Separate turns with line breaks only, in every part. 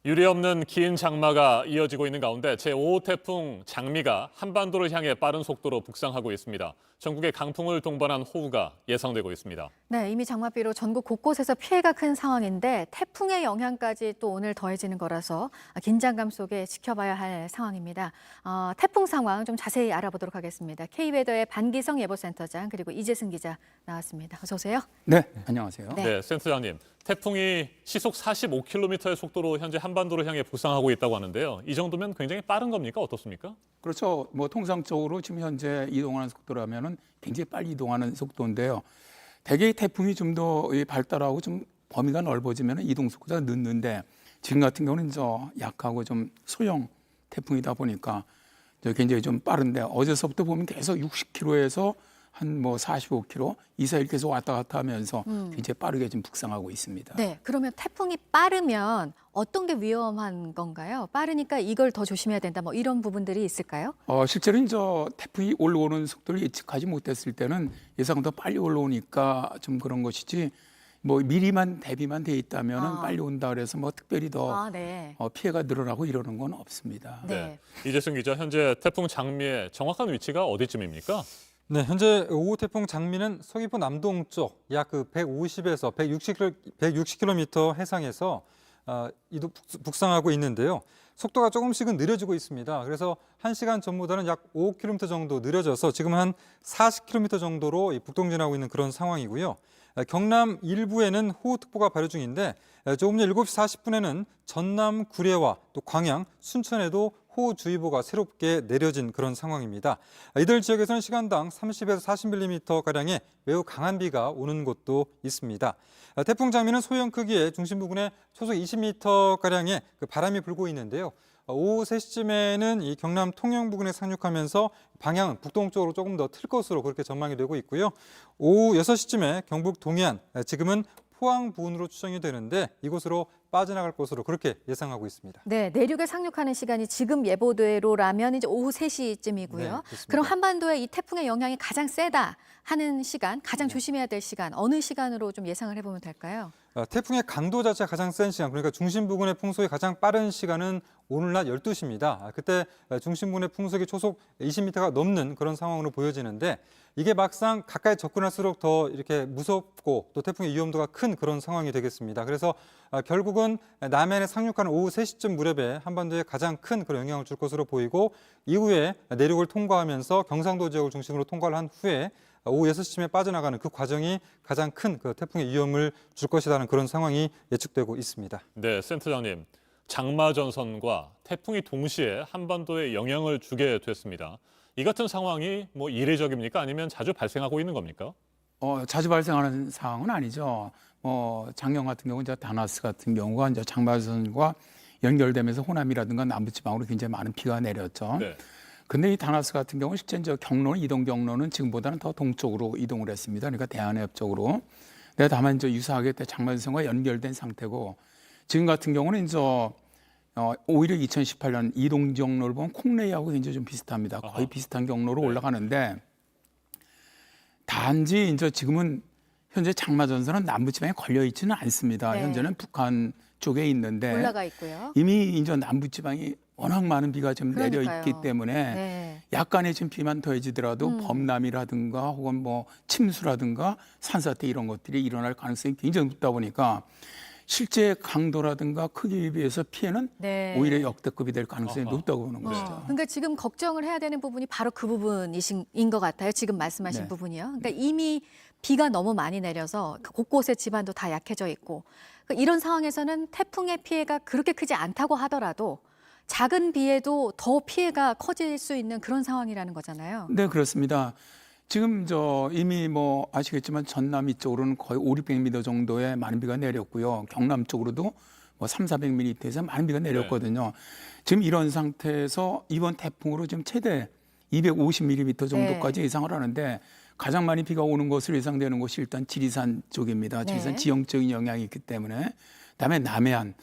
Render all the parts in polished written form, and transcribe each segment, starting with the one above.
유례없는 긴 장마가 이어지고 있는 가운데 제5호 태풍 장미가 한반도를 향해 빠른 속도로 북상하고 있습니다. 전국에 강풍을 동반한 호우가 예상되고 있습니다.
네, 이미 장맛비로 전국 곳곳에서 피해가 큰 상황인데 태풍의 영향까지 또 오늘 더해지는 거라서 긴장감 속에 지켜봐야 할 상황입니다. 태풍 상황 좀 자세히 알아보도록 하겠습니다. K웨더의 반기성 예보센터장 그리고 이재승 기자 나왔습니다. 어서 오세요.
네, 안녕하세요.
네, 센터장님. 태풍이 시속 45km의 속도로 현재 한반도를 향해 북상하고 있다고 하는데요. 이 정도면 굉장히 빠른 겁니까? 어떻습니까?
그렇죠. 뭐 통상적으로 지금 현재 이동하는 속도라면은 굉장히 빨리 이동하는 속도인데요. 대개 이 태풍이 좀 더 발달하고 좀 범위가 넓어지면 이동 속도가 늦는데 지금 같은 경우는 약하고 좀 소형 태풍이다 보니까 굉장히 좀 빠른데 어제서부터 보면 계속 60km에서 한 45km, 2, 4일 계속 왔다 갔다 하면서 굉장히 빠르게 지금 북상하고 있습니다.
네, 그러면 태풍이 빠르면 어떤 게 위험한 건가요? 빠르니까 이걸 더 조심해야 된다. 뭐 이런 부분들이 있을까요?
실제로 태풍이 올라오는 속도를 예측하지 못했을 때는 예상보다 빨리 올라오니까 좀 그런 것이지 미리만 대비만 돼 있다면 빨리 온다 그래서 특별히 더
네.
피해가 늘어나고 이러는 건 없습니다.
네.
이재승 기자, 현재 태풍 장미의 정확한 위치가 어디쯤입니까?
네, 현재 5호 태풍 장미는 서귀포 남동쪽 약 150에서 160km 해상에서 북상하고 있는데요. 속도가 조금씩은 느려지고 있습니다. 그래서 1시간 전보다는 약 5km 정도 느려져서 지금 한 40km 정도로 북동진하고 있는 그런 상황이고요. 경남 일부에는 호우특보가 발효 중인데 조금 전 7시 40분에는 전남 구례와 또 광양, 순천에도 호우주의보가 새롭게 내려진 그런 상황입니다. 이들 지역에서는 시간당 30에서 40mm가량의 매우 강한 비가 오는 곳도 있습니다. 태풍 장미는 소형 크기의 중심 부근에 초속 20m가량의 바람이 불고 있는데요. 오후 3시쯤에는 이 경남 통영 부근에 상륙하면서 방향은 북동쪽으로 조금 더 틀 것으로 그렇게 전망이 되고 있고요. 오후 6시쯤에 경북 동해안, 지금은 포항 부근으로 추정이 되는데 이곳으로 빠져나갈 것으로 그렇게 예상하고 있습니다.
네, 내륙에 상륙하는 시간이 지금 예보대로라면 이제 오후 3시쯤이고요.
네, 그렇습니다.
그럼 한반도에 이 태풍의 영향이 가장 세다 하는 시간, 가장 조심해야 될 시간, 어느 시간으로 좀 예상을 해보면 될까요?
태풍의 강도 자체가 가장 센 시간, 그러니까 중심 부근의 풍속이 가장 빠른 시간은 오늘 낮 12시입니다. 그때 중심 부근의 풍속이 초속 20m가 넘는 그런 상황으로 보여지는데 이게 막상 가까이 접근할수록 더 이렇게 무섭고 또 태풍의 위험도가 큰 그런 상황이 되겠습니다. 그래서 결국은 남해안에 상륙하는 오후 3시쯤 무렵에 한반도에 가장 큰 그런 영향을 줄 것으로 보이고 이후에 내륙을 통과하면서 경상도 지역을 중심으로 통과를 한 후에 오후 6시쯤에 빠져나가는 그 과정이 가장 큰 그 태풍의 위험을 줄 것이라는 그런 상황이 예측되고 있습니다.
네, 센터장님. 장마 전선과 태풍이 동시에 한반도에 영향을 주게 됐습니다. 이 같은 상황이 이례적입니까? 아니면 자주 발생하고 있는 겁니까?
자주 발생하는 상황은 아니죠. 작년 같은 경우 다나스 같은 경우가 장마전과 연결되면서 호남이라든가 남부지방으로 굉장히 많은 비가 내렸죠.
네.
근데 이 다나스 같은 경우는 실제 이동 경로는 지금보다는 더 동쪽으로 이동을 했습니다. 그러니까 대한해협 쪽으로. 근데 다만 유사하게 장마전선과 연결된 상태고 지금 같은 경우는 오히려 2018년 이동 경로를 보면 콩레이하고 굉장히 좀 비슷합니다. 거의 비슷한 경로로 올라가는데 단지 지금은 현재 장마전선은 남부지방에 걸려 있지는 않습니다.
네.
현재는 북한 쪽에 있는데
올라가 있고요.
이미 남부지방이 워낙 많은 비가 좀 내려
그러니까요.
있기 때문에
네.
약간의 지금 비만 더해지더라도 범람이라든가 혹은 침수라든가 산사태 이런 것들이 일어날 가능성이 굉장히 높다 보니까 실제 강도라든가 크기에 비해서 피해는
네.
오히려 역대급이 될 가능성이 높다고 보는 것이죠.
그러니까 지금 걱정을 해야 되는 부분이 바로 그 부분인 것 같아요. 지금 말씀하신
네.
부분이요. 그러니까 이미 비가 너무 많이 내려서 곳곳에 지반도 다 약해져 있고 그러니까 이런 상황에서는 태풍의 피해가 그렇게 크지 않다고 하더라도 작은 비에도 더 피해가 커질 수 있는 그런 상황이라는 거잖아요.
네, 그렇습니다. 지금 이미 아시겠지만 전남 이쪽으로는 거의 500~600mm 정도의 많은 비가 내렸고요. 경남 쪽으로도 300~400mm에서 많은 비가 내렸거든요. 지금 이런 상태에서 이번 태풍으로 지금 최대 250mm 정도까지 예상을 하는데 가장 많이 비가 오는 것으로 예상되는 곳이 일단 지리산 쪽입니다. 지리산
네.
지형적인 영향이 있기 때문에 그다음에 남해안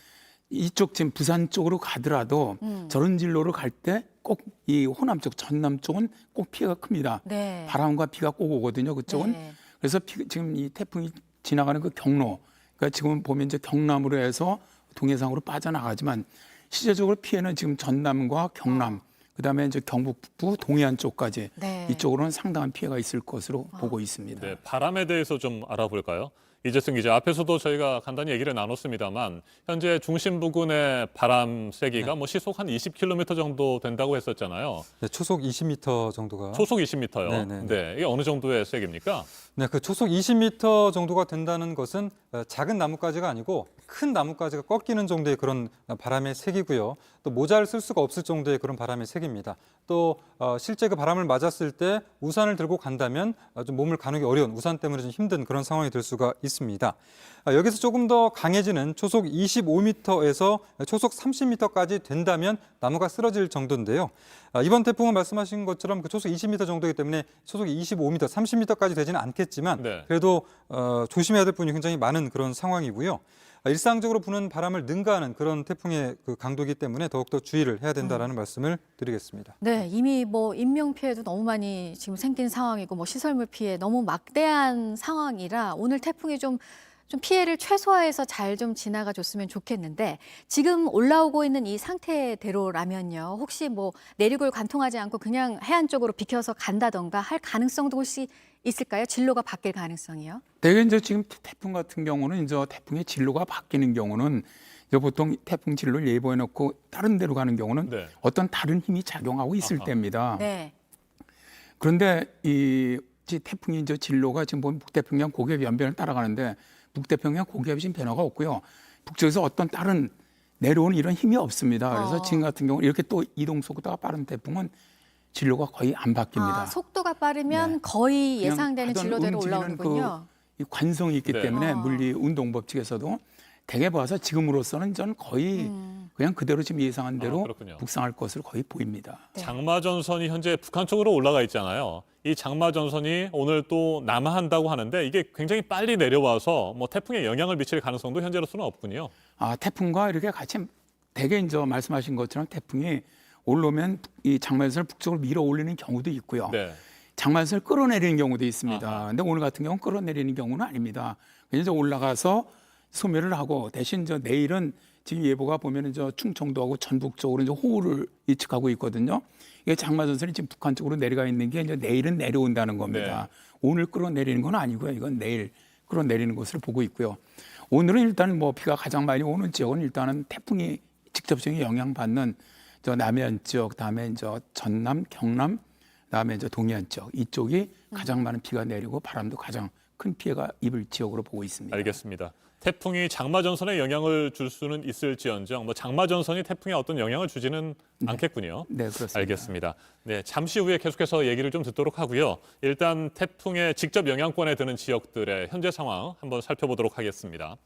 이쪽 지금 부산 쪽으로 가더라도 저런 진로로 갈 때 꼭 이 호남 쪽, 전남 쪽은 꼭 피해가 큽니다.
네.
바람과 비가 꼭 오거든요. 그쪽은.
네.
그래서 지금 이 태풍이 지나가는 그 경로, 그러니까 지금 보면 경남으로 해서 동해상으로 빠져나가지만 실제적으로 피해는 지금 전남과 경남, 그다음에 이제 경북 북부 동해안 쪽까지
네.
이쪽으로는 상당한 피해가 있을 것으로 보고 있습니다.
네, 바람에 대해서 좀 알아볼까요? 이재승 기자, 앞에서도 저희가 간단히 얘기를 나눴습니다만 현재 중심 부근의 바람 세기가 뭐 시속 한 20km 정도 된다고 했었잖아요.
네, 초속 20m 정도가.
초속 20m요.
네네.
네, 이게 어느 정도의 세기입니까?
네, 그 초속 20m 정도가 된다는 것은 작은 나뭇가지가 아니고 큰 나뭇가지가 꺾이는 정도의 그런 바람의 색이고요. 또 모자를 쓸 수가 없을 정도의 그런 바람의 색입니다. 또 실제 그 바람을 맞았을 때 우산을 들고 간다면 좀 몸을 가누기 어려운, 우산 때문에 좀 힘든 그런 상황이 될 수가 있습니다. 여기서 조금 더 강해지는 초속 25m에서 초속 30m까지 된다면 나무가 쓰러질 정도인데요. 이번 태풍은 말씀하신 것처럼 그 초속 20m 정도이기 때문에 초속 25m, 30m까지 되지는 않겠지만
네.
그래도 조심해야 될 부분이 굉장히 많은 그런 상황이고요. 일상적으로 부는 바람을 능가하는 그런 태풍의 그 강도이기 때문에 더욱더 주의를 해야 된다라는 말씀을 드리겠습니다.
네, 이미 뭐 인명 피해도 너무 많이 지금 생긴 상황이고 뭐 시설물 피해 너무 막대한 상황이라 오늘 태풍이 좀 피해를 최소화해서 잘 좀 지나가 줬으면 좋겠는데 지금 올라오고 있는 이 상태대로라면요. 혹시 뭐 내륙을 관통하지 않고 그냥 해안 쪽으로 비켜서 간다던가 할 가능성도 혹시 있을까요? 진로가 바뀔 가능성이요?
대개 이제 지금 태풍 같은 경우는 이제 태풍의 진로가 바뀌는 경우는 이제 보통 태풍 진로를 예보해 놓고 다른 데로 가는 경우는
네.
어떤 다른 힘이 작용하고 있을
아하.
때입니다.
네.
그런데 이 태풍이 이제 진로가 지금 보면 북태평양 고기압 연변을 따라가는데 북태평양 고기압이 지금 변화가 없고요. 북쪽에서 어떤 다른 내려오는 이런 힘이 없습니다. 그래서 지금 같은 경우는 이렇게 또 이동 속도가 빠른 태풍은 진로가 거의 안 바뀝니다.
속도가 빠르면
네.
거의
그냥
예상되는
하던
진로대로
움직이는
올라오는군요.
이 관성이 있기
네.
때문에 물리 운동 법칙에서도 대개 봐서 지금으로서는 전 거의 그냥 그대로 지금 예상한 대로
그렇군요.
북상할 것으로 거의 보입니다.
네.
장마전선이 현재 북한 쪽으로 올라가 있잖아요. 이 장마전선이 오늘 또 남하한다고 하는데 이게 굉장히 빨리 내려와서 뭐 태풍에 영향을 미칠 가능성도 현재로서는 없군요.
태풍과 이렇게 같이 대개 이제 말씀하신 것처럼 태풍이 올라오면 이 장마전선을 북쪽으로 밀어 올리는 경우도 있고요.
네.
장마전선을 끌어내리는 경우도 있습니다.
아하.
근데 오늘 같은 경우는 끌어내리는 경우는 아닙니다. 그냥 이제 올라가서 소멸을 하고 대신 저 내일은 지금 예보가 보면은 저 충청도하고 전북 쪽으로 이제 호우를 예측하고 있거든요. 이게 장마전선이 지금 북한 쪽으로 내려가 있는 게 이제 내일은 내려온다는 겁니다. 오늘 끌어내리는 건 아니고요. 이건 내일 끌어내리는 것으로 보고 있고요. 오늘은 일단 뭐 비가 가장 많이 오는 지역은 일단은 태풍이 직접적인 영향받는 저 남해안 쪽, 다음에 이제 전남, 경남, 다음에 이제 동해안 쪽 이쪽이 가장 많은 비가 내리고 바람도 가장 큰 피해가 입을 지역으로 보고 있습니다.
알겠습니다. 태풍이 장마전선에 영향을 줄 수는 있을지언정 뭐 장마전선이 태풍에 어떤 영향을 주지는 않겠군요.
네, 그렇습니다.
알겠습니다. 네, 잠시 후에 계속해서 얘기를 좀 듣도록 하고요. 일단 태풍의 직접 영향권에 드는 지역들의 현재 상황 한번 살펴보도록 하겠습니다.